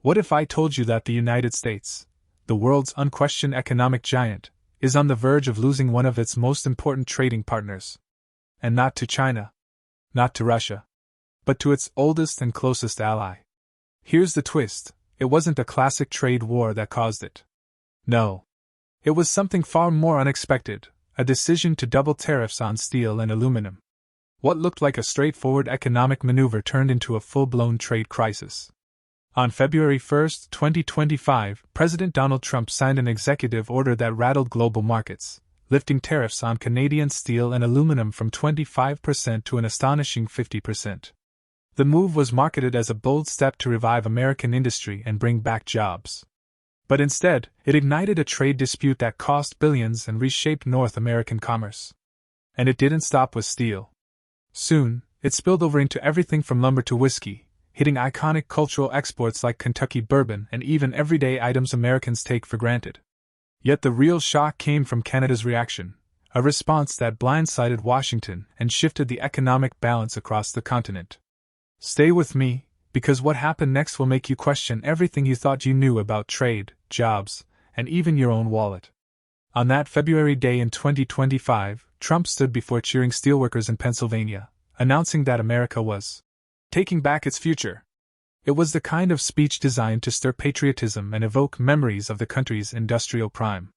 What if I told you that the United States, the world's unquestioned economic giant, is on the verge of losing one of its most important trading partners? And not to China, not to Russia, but to its oldest and closest ally. Here's the twist: it wasn't a classic trade war that caused it. No. It was something far more unexpected, a decision to double tariffs on steel and aluminum. What looked like a straightforward economic maneuver turned into a full-blown trade crisis. On February 1, 2025, President Donald Trump signed an executive order that rattled global markets, lifting tariffs on Canadian steel and aluminum from 25% to an astonishing 50%. The move was marketed as a bold step to revive American industry and bring back jobs. But instead, it ignited a trade dispute that cost billions and reshaped North American commerce. And it didn't stop with steel. Soon, it spilled over into everything from lumber to whiskey, hitting iconic cultural exports like Kentucky bourbon and even everyday items Americans take for granted. Yet the real shock came from Canada's reaction, a response that blindsided Washington and shifted the economic balance across the continent. Stay with me, because what happened next will make you question everything you thought you knew about trade, jobs, and even your own wallet. On that February day in 2025, Trump stood before cheering steelworkers in Pennsylvania, announcing that America was taking back its future. It was the kind of speech designed to stir patriotism and evoke memories of the country's industrial prime.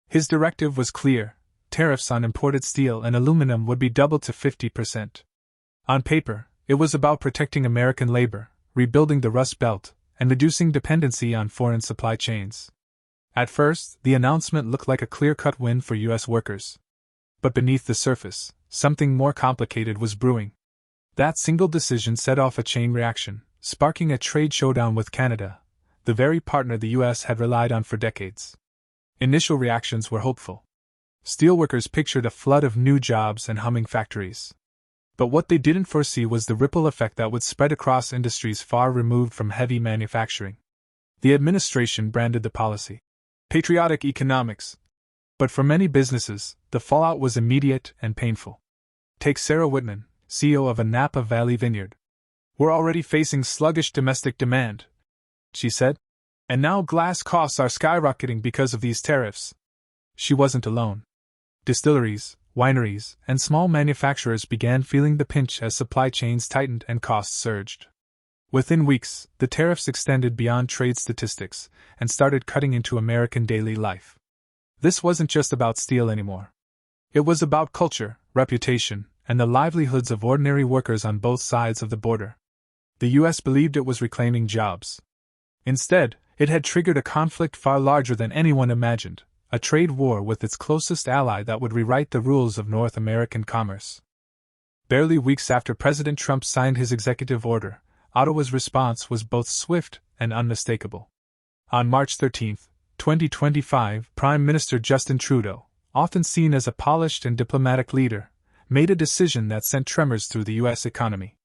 His directive was clear: tariffs on imported steel and aluminum would be doubled to 50%. On paper, it was about protecting American labor, rebuilding the Rust Belt, and reducing dependency on foreign supply chains. At first, the announcement looked like a clear-cut win for U.S. workers. But beneath the surface, something more complicated was brewing. That single decision set off a chain reaction, sparking a trade showdown with Canada, the very partner the U.S. had relied on for decades. Initial reactions were hopeful. Steelworkers pictured a flood of new jobs and humming factories. But what they didn't foresee was the ripple effect that would spread across industries far removed from heavy manufacturing. The administration branded the policy patriotic economics. But for many businesses, the fallout was immediate and painful. Take Sarah Whitman, CEO of a Napa Valley vineyard. "We're already facing sluggish domestic demand," she said. "And now glass costs are skyrocketing because of these tariffs." She wasn't alone. Distilleries, wineries, and small manufacturers began feeling the pinch as supply chains tightened and costs surged. Within weeks, the tariffs extended beyond trade statistics and started cutting into American daily life. This wasn't just about steel anymore. It was about culture, reputation, and the livelihoods of ordinary workers on both sides of the border. The U.S. believed it was reclaiming jobs. Instead, it had triggered a conflict far larger than anyone imagined, a trade war with its closest ally that would rewrite the rules of North American commerce. Barely weeks after President Trump signed his executive order, Ottawa's response was both swift and unmistakable. On March 13, 2025, Prime Minister Justin Trudeau, often seen as a polished and diplomatic leader, made a decision that sent tremors through the U.S. economy.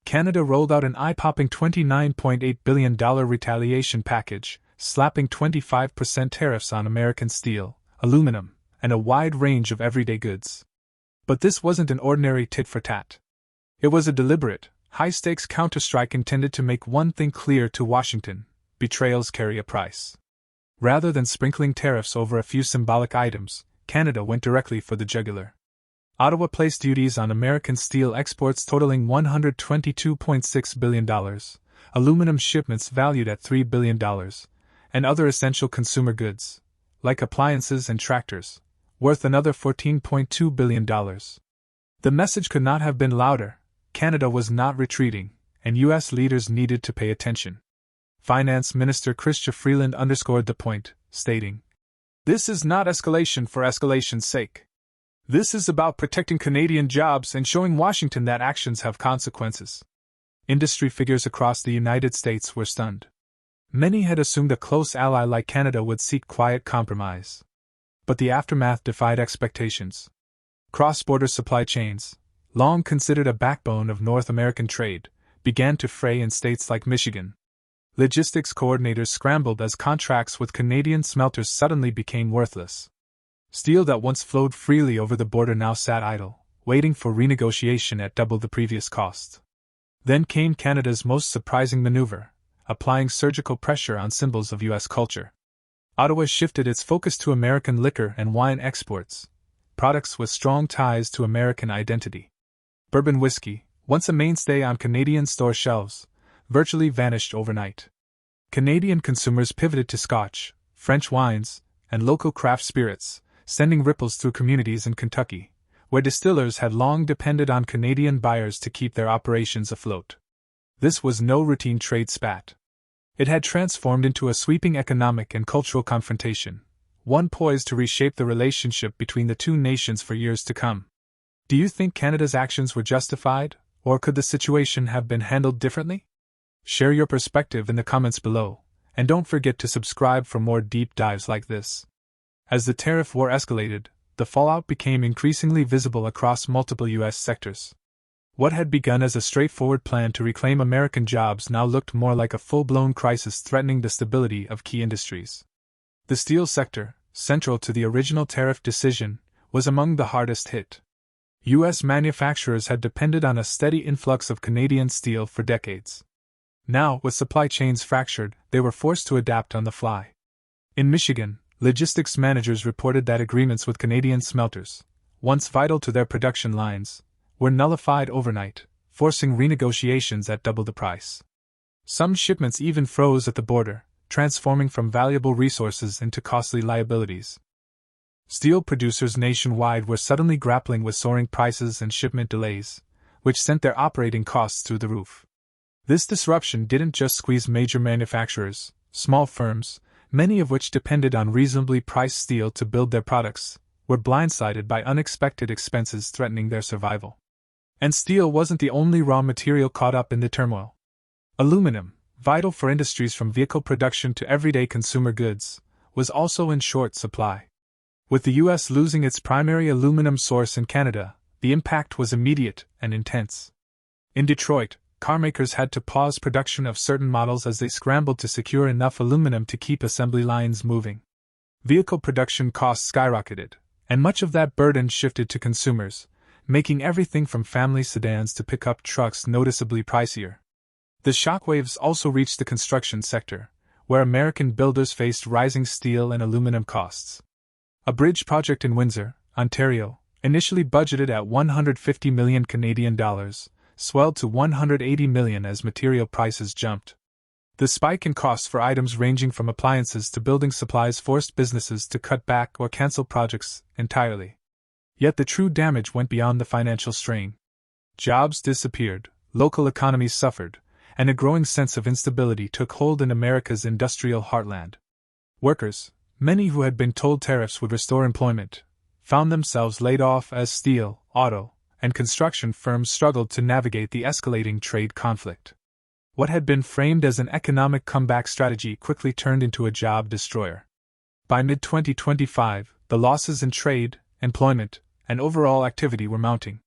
Canada rolled out an eye-popping $29.8 billion retaliation package, slapping 25% tariffs on American steel, aluminum, and a wide range of everyday goods. But this wasn't an ordinary tit-for-tat. It was a deliberate, high-stakes counterstrike intended to make one thing clear to Washington: betrayals carry a price. Rather than sprinkling tariffs over a few symbolic items, Canada went directly for the jugular. Ottawa placed duties on American steel exports totaling $122.6 billion, aluminum shipments valued at $3 billion, and other essential consumer goods, like appliances and tractors, worth another $14.2 billion. The message could not have been louder: Canada was not retreating, and U.S. leaders needed to pay attention. Finance Minister Chrystia Freeland underscored the point, stating, "This is not escalation for escalation's sake. This is about protecting Canadian jobs and showing Washington that actions have consequences." Industry figures across the United States were stunned. Many had assumed a close ally like Canada would seek quiet compromise. But the aftermath defied expectations. Cross-border supply chains, long considered a backbone of North American trade, began to fray in states like Michigan. Logistics coordinators scrambled as contracts with Canadian smelters suddenly became worthless. Steel that once flowed freely over the border now sat idle, waiting for renegotiation at double the previous cost. Then came Canada's most surprising maneuver: applying surgical pressure on symbols of U.S. culture. Ottawa shifted its focus to American liquor and wine exports, products with strong ties to American identity. Bourbon whiskey, once a mainstay on Canadian store shelves, virtually vanished overnight. Canadian consumers pivoted to Scotch, French wines, and local craft spirits, sending ripples through communities in Kentucky, where distillers had long depended on Canadian buyers to keep their operations afloat. This was no routine trade spat. It had transformed into a sweeping economic and cultural confrontation, one poised to reshape the relationship between the two nations for years to come. Do you think Canada's actions were justified, or could the situation have been handled differently? Share your perspective in the comments below, and don't forget to subscribe for more deep dives like this. As the tariff war escalated, the fallout became increasingly visible across multiple U.S. sectors. What had begun as a straightforward plan to reclaim American jobs now looked more like a full-blown crisis threatening the stability of key industries. The steel sector, central to the original tariff decision, was among the hardest hit. U.S. manufacturers had depended on a steady influx of Canadian steel for decades. Now, with supply chains fractured, they were forced to adapt on the fly. In Michigan, logistics managers reported that agreements with Canadian smelters, once vital to their production lines, were nullified overnight, forcing renegotiations at double the price. Some shipments even froze at the border, transforming from valuable resources into costly liabilities. Steel producers nationwide were suddenly grappling with soaring prices and shipment delays, which sent their operating costs through the roof. This disruption didn't just squeeze major manufacturers, small firms, many of which depended on reasonably priced steel to build their products, were blindsided by unexpected expenses threatening their survival. And steel wasn't the only raw material caught up in the turmoil. Aluminum, vital for industries from vehicle production to everyday consumer goods, was also in short supply. With the U.S. losing its primary aluminum source in Canada, the impact was immediate and intense. In Detroit, carmakers had to pause production of certain models as they scrambled to secure enough aluminum to keep assembly lines moving. Vehicle production costs skyrocketed, and much of that burden shifted to consumers, making everything from family sedans to pickup trucks noticeably pricier. The shockwaves also reached the construction sector, where American builders faced rising steel and aluminum costs. A bridge project in Windsor, Ontario, initially budgeted at $150 million Canadian dollars, swelled to $180 million as material prices jumped. The spike in costs for items ranging from appliances to building supplies forced businesses to cut back or cancel projects entirely. Yet the true damage went beyond the financial strain. Jobs disappeared, local economies suffered, and a growing sense of instability took hold in America's industrial heartland. Workers, many who had been told tariffs would restore employment, found themselves laid off as steel, auto, and construction firms struggled to navigate the escalating trade conflict. What had been framed as an economic comeback strategy quickly turned into a job destroyer. By mid-2025, the losses in trade, employment, and overall activity were mounting.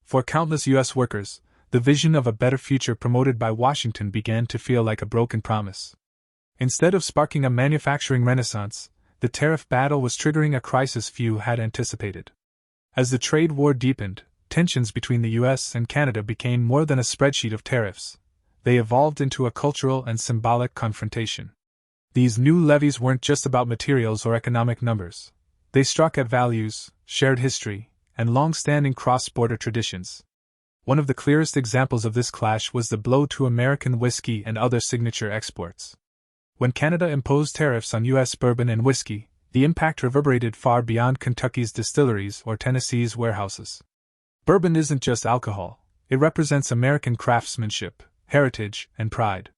For countless U.S. workers, the vision of a better future promoted by Washington began to feel like a broken promise. Instead of sparking a manufacturing renaissance, the tariff battle was triggering a crisis few had anticipated. As the trade war deepened, tensions between the U.S. and Canada became more than a spreadsheet of tariffs. They evolved into a cultural and symbolic confrontation. These new levies weren't just about materials or economic numbers. They struck at values, shared history, and long-standing cross-border traditions. One of the clearest examples of this clash was the blow to American whiskey and other signature exports. When Canada imposed tariffs on U.S. bourbon and whiskey, the impact reverberated far beyond Kentucky's distilleries or Tennessee's warehouses. Bourbon isn't just alcohol, it represents American craftsmanship, heritage, and pride.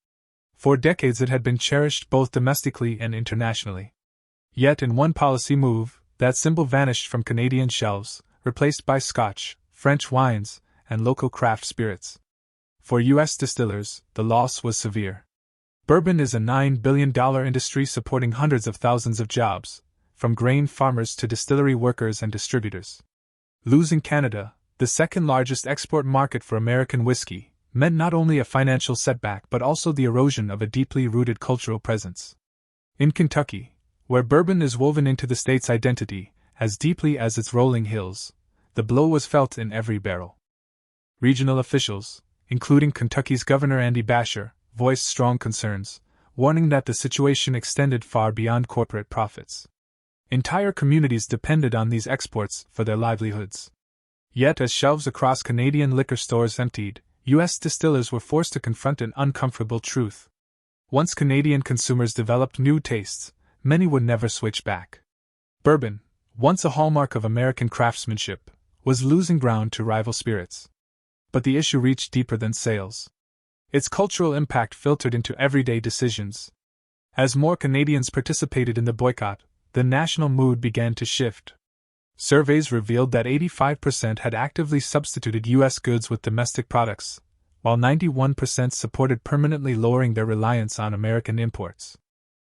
For decades it had been cherished both domestically and internationally. Yet in one policy move, that symbol vanished from Canadian shelves, replaced by Scotch, French wines, and local craft spirits. For U.S. distillers, the loss was severe. Bourbon is a $9 billion industry supporting hundreds of thousands of jobs, from grain farmers to distillery workers and distributors. Losing Canada, the second largest export market for American whiskey, meant not only a financial setback but also the erosion of a deeply rooted cultural presence. In Kentucky, where bourbon is woven into the state's identity as deeply as its rolling hills, the blow was felt in every barrel. Regional officials, including Kentucky's Governor Andy Basher, voiced strong concerns, warning that the situation extended far beyond corporate profits. Entire communities depended on these exports for their livelihoods. Yet, as shelves across Canadian liquor stores emptied, U.S. distillers were forced to confront an uncomfortable truth. Once Canadian consumers developed new tastes, many would never switch back. Bourbon, once a hallmark of American craftsmanship, was losing ground to rival spirits. But the issue reached deeper than sales. Its cultural impact filtered into everyday decisions. As more Canadians participated in the boycott, the national mood began to shift. Surveys revealed that 85% had actively substituted U.S. goods with domestic products, while 91% supported permanently lowering their reliance on American imports.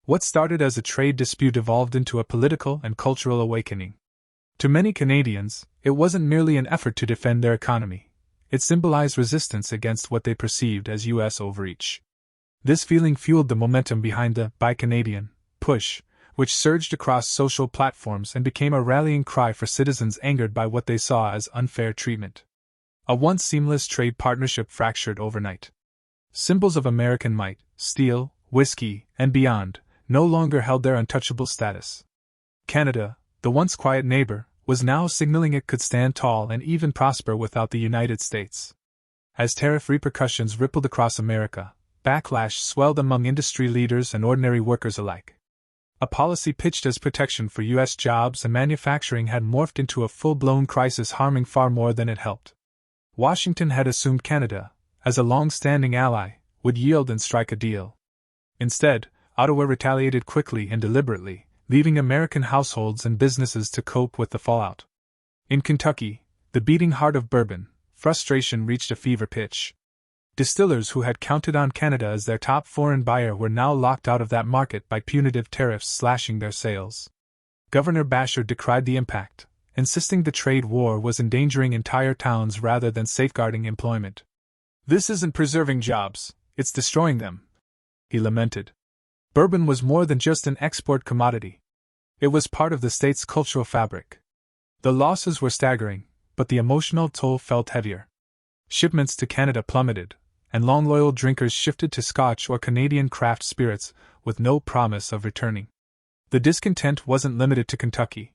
What started as a trade dispute evolved into a political and cultural awakening. To many Canadians, it wasn't merely an effort to defend their economy. It symbolized resistance against what they perceived as U.S. overreach. This feeling fueled the momentum behind the Buy Canadian push, which surged across social platforms and became a rallying cry for citizens angered by what they saw as unfair treatment. A once seamless trade partnership fractured overnight. Symbols of American might, steel, whiskey, and beyond, no longer held their untouchable status. Canada, the once quiet neighbor, was now signaling it could stand tall and even prosper without the United States. As tariff repercussions rippled across America, backlash swelled among industry leaders and ordinary workers alike. A policy pitched as protection for U.S. jobs and manufacturing had morphed into a full-blown crisis, harming far more than it helped. Washington had assumed Canada, as a long-standing ally, would yield and strike a deal. Instead, Ottawa retaliated quickly and deliberately, leaving American households and businesses to cope with the fallout. In Kentucky, the beating heart of bourbon, frustration reached a fever pitch. Distillers who had counted on Canada as their top foreign buyer were now locked out of that market by punitive tariffs slashing their sales. Governor Basher decried the impact, insisting the trade war was endangering entire towns rather than safeguarding employment. "This isn't preserving jobs, it's destroying them," he lamented. Bourbon was more than just an export commodity. It was part of the state's cultural fabric. The losses were staggering, but the emotional toll felt heavier. Shipments to Canada plummeted, and long-loyal drinkers shifted to Scotch or Canadian craft spirits, with no promise of returning. The discontent wasn't limited to Kentucky.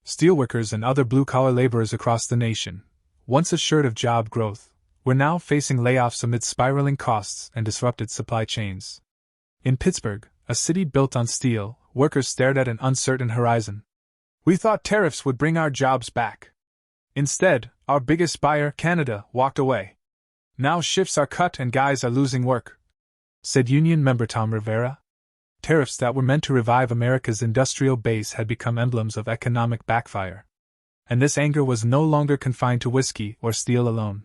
Steelworkers and other blue-collar laborers across the nation, once assured of job growth, were now facing layoffs amid spiraling costs and disrupted supply chains. In Pittsburgh, a city built on steel, workers stared at an uncertain horizon. "We thought tariffs would bring our jobs back. Instead, our biggest buyer, Canada, walked away. Now shifts are cut and guys are losing work," said union member Tom Rivera. Tariffs that were meant to revive America's industrial base had become emblems of economic backfire. And this anger was no longer confined to whiskey or steel alone.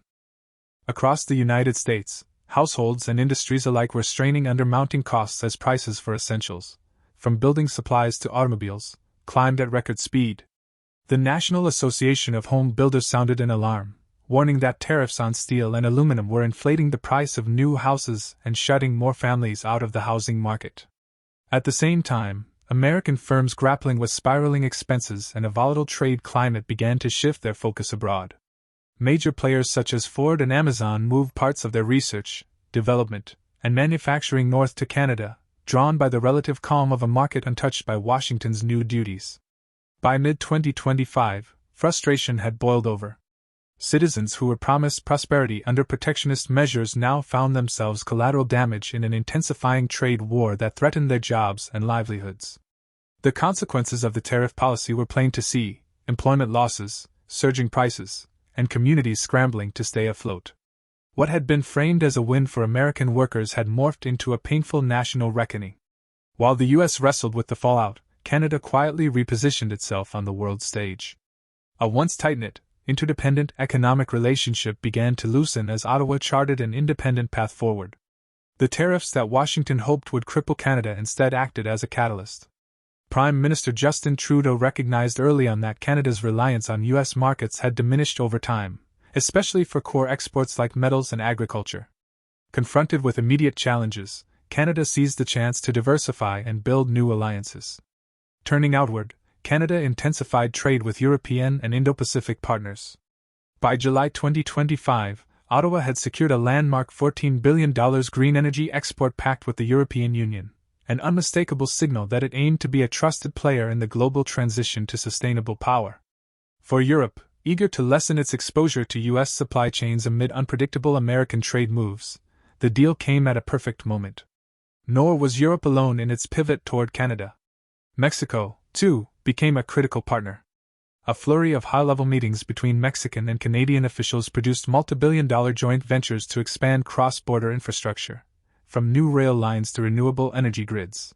Across the United States, households and industries alike were straining under mounting costs as prices for essentials, from building supplies to automobiles, climbed at record speed. The National Association of Home Builders sounded an alarm, warning that tariffs on steel and aluminum were inflating the price of new houses and shutting more families out of the housing market. At the same time, American firms grappling with spiraling expenses and a volatile trade climate began to shift their focus abroad. Major players such as Ford and Amazon moved parts of their research, development, and manufacturing north to Canada, drawn by the relative calm of a market untouched by Washington's new duties. By mid-2025, frustration had boiled over. Citizens who were promised prosperity under protectionist measures now found themselves collateral damage in an intensifying trade war that threatened their jobs and livelihoods. The consequences of the tariff policy were plain to see: employment losses, surging prices, and communities scrambling to stay afloat. What had been framed as a win for American workers had morphed into a painful national reckoning. While the U.S. wrestled with the fallout, Canada quietly repositioned itself on the world stage. A once tight-knit, interdependent economic relationship began to loosen as Ottawa charted an independent path forward. The tariffs that Washington hoped would cripple Canada instead acted as a catalyst. Prime Minister Justin Trudeau recognized early on that Canada's reliance on U.S. markets had diminished over time, especially for core exports like metals and agriculture. Confronted with immediate challenges, Canada seized the chance to diversify and build new alliances. Turning outward, Canada intensified trade with European and Indo-Pacific partners. By July 2025, Ottawa had secured a landmark $14 billion green energy export pact with the European Union, an unmistakable signal that it aimed to be a trusted player in the global transition to sustainable power. For Europe, eager to lessen its exposure to U.S. supply chains amid unpredictable American trade moves, the deal came at a perfect moment. Nor was Europe alone in its pivot toward Canada. Mexico, too, became a critical partner. A flurry of high-level meetings between Mexican and Canadian officials produced multi-billion-dollar joint ventures to expand cross-border infrastructure, from new rail lines to renewable energy grids.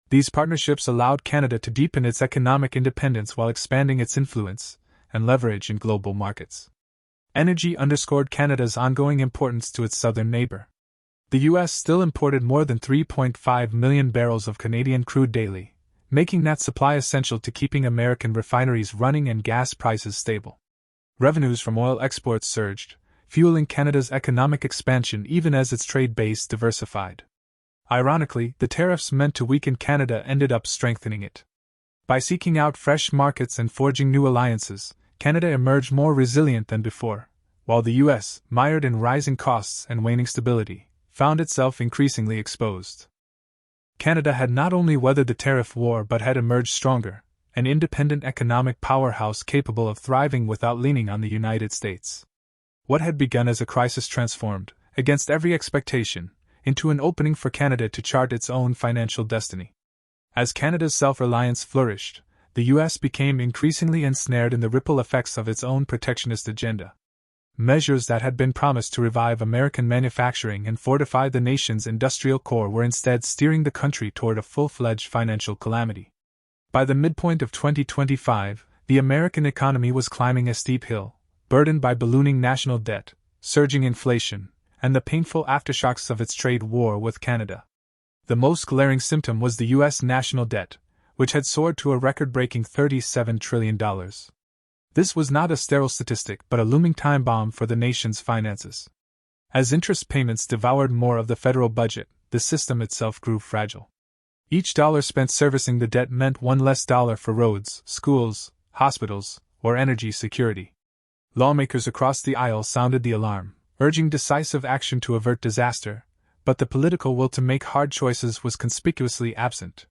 These partnerships allowed Canada to deepen its economic independence while expanding its influence and leverage in global markets. Energy underscored Canada's ongoing importance to its southern neighbor. The U.S. still imported more than 3.5 million barrels of Canadian crude daily, making that supply essential to keeping American refineries running and gas prices stable. Revenues from oil exports surged, fueling Canada's economic expansion even as its trade base diversified. Ironically, the tariffs meant to weaken Canada ended up strengthening it. By seeking out fresh markets and forging new alliances, Canada emerged more resilient than before, while the U.S., mired in rising costs and waning stability, found itself increasingly exposed. Canada had not only weathered the tariff war but had emerged stronger, an independent economic powerhouse capable of thriving without leaning on the United States. What had begun as a crisis transformed, against every expectation, into an opening for Canada to chart its own financial destiny. As Canada's self-reliance flourished, the U.S. became increasingly ensnared in the ripple effects of its own protectionist agenda. Measures that had been promised to revive American manufacturing and fortify the nation's industrial core were instead steering the country toward a full-fledged financial calamity. By the midpoint of 2025, the American economy was climbing a steep hill, burdened by ballooning national debt, surging inflation, and the painful aftershocks of its trade war with Canada. The most glaring symptom was the U.S. national debt, which had soared to a record-breaking $37 trillion. This was not a sterile statistic but a looming time bomb for the nation's finances. As interest payments devoured more of the federal budget, the system itself grew fragile. Each dollar spent servicing the debt meant one less dollar for roads, schools, hospitals, or energy security. Lawmakers across the aisle sounded the alarm, urging decisive action to avert disaster, but the political will to make hard choices was conspicuously absent.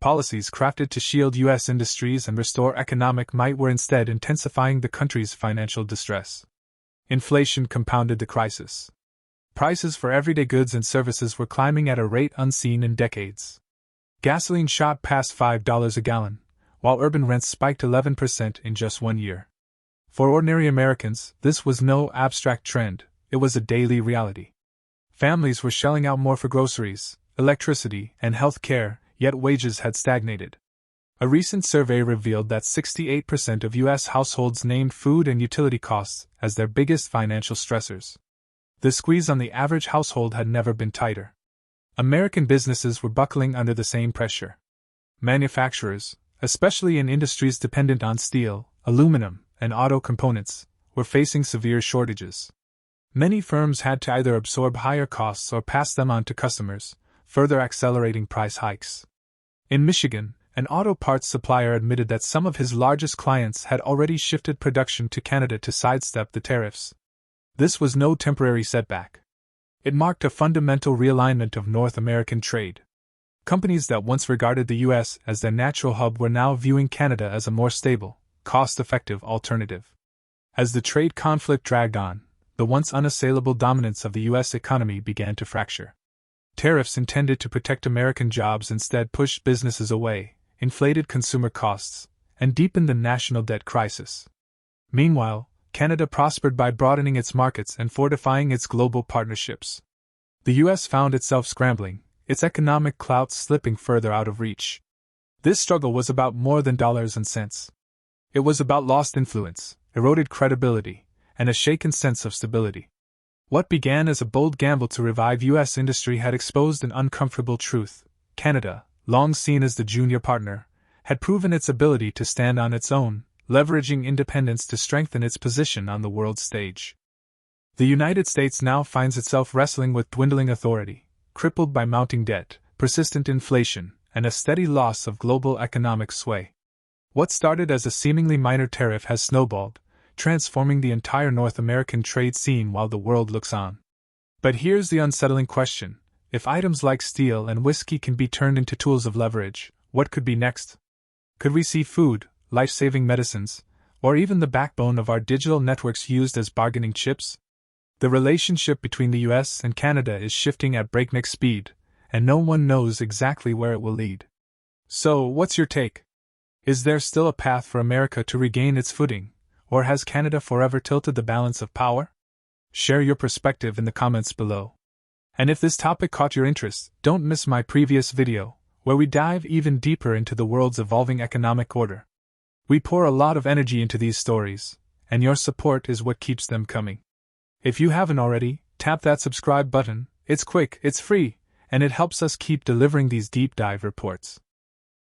Policies crafted to shield U.S. industries and restore economic might were instead intensifying the country's financial distress. Inflation compounded the crisis. Prices for everyday goods and services were climbing at a rate unseen in decades. Gasoline shot past $5 a gallon, while urban rents spiked 11% in just 1 year. For ordinary Americans, this was no abstract trend, it was a daily reality. Families were shelling out more for groceries, electricity, and health care, yet wages had stagnated. A recent survey revealed that 68% of U.S. households named food and utility costs as their biggest financial stressors. The squeeze on the average household had never been tighter. American businesses were buckling under the same pressure. Manufacturers, especially in industries dependent on steel, aluminum, and auto components, were facing severe shortages. Many firms had to either absorb higher costs or pass them on to customers, further accelerating price hikes. In Michigan, an auto parts supplier admitted that some of his largest clients had already shifted production to Canada to sidestep the tariffs. This was no temporary setback. It marked a fundamental realignment of North American trade. Companies that once regarded the U.S. as their natural hub were now viewing Canada as a more stable, cost-effective alternative. As the trade conflict dragged on, the once unassailable dominance of the U.S. economy began to fracture. Tariffs intended to protect American jobs instead pushed businesses away, inflated consumer costs, and deepened the national debt crisis. Meanwhile, Canada prospered by broadening its markets and fortifying its global partnerships. The U.S. found itself scrambling, its economic clout slipping further out of reach. This struggle was about more than dollars and cents. It was about lost influence, eroded credibility, and a shaken sense of stability. What began as a bold gamble to revive U.S. industry had exposed an uncomfortable truth. Canada, long seen as the junior partner, had proven its ability to stand on its own, leveraging independence to strengthen its position on the world stage. The United States now finds itself wrestling with dwindling authority, crippled by mounting debt, persistent inflation, and a steady loss of global economic sway. What started as a seemingly minor tariff has snowballed, transforming the entire North American trade scene while the world looks on. But here's the unsettling question. If items like steel and whiskey can be turned into tools of leverage, what could be next? Could we see food, life-saving medicines, or even the backbone of our digital networks used as bargaining chips? The relationship between the US and Canada is shifting at breakneck speed, and no one knows exactly where it will lead. So, what's your take? Is there still a path for America to regain its footing, or has Canada forever tilted the balance of power? Share your perspective in the comments below. And if this topic caught your interest, don't miss my previous video, where we dive even deeper into the world's evolving economic order. We pour a lot of energy into these stories, and your support is what keeps them coming. If you haven't already, tap that subscribe button. It's quick, it's free, and it helps us keep delivering these deep dive reports.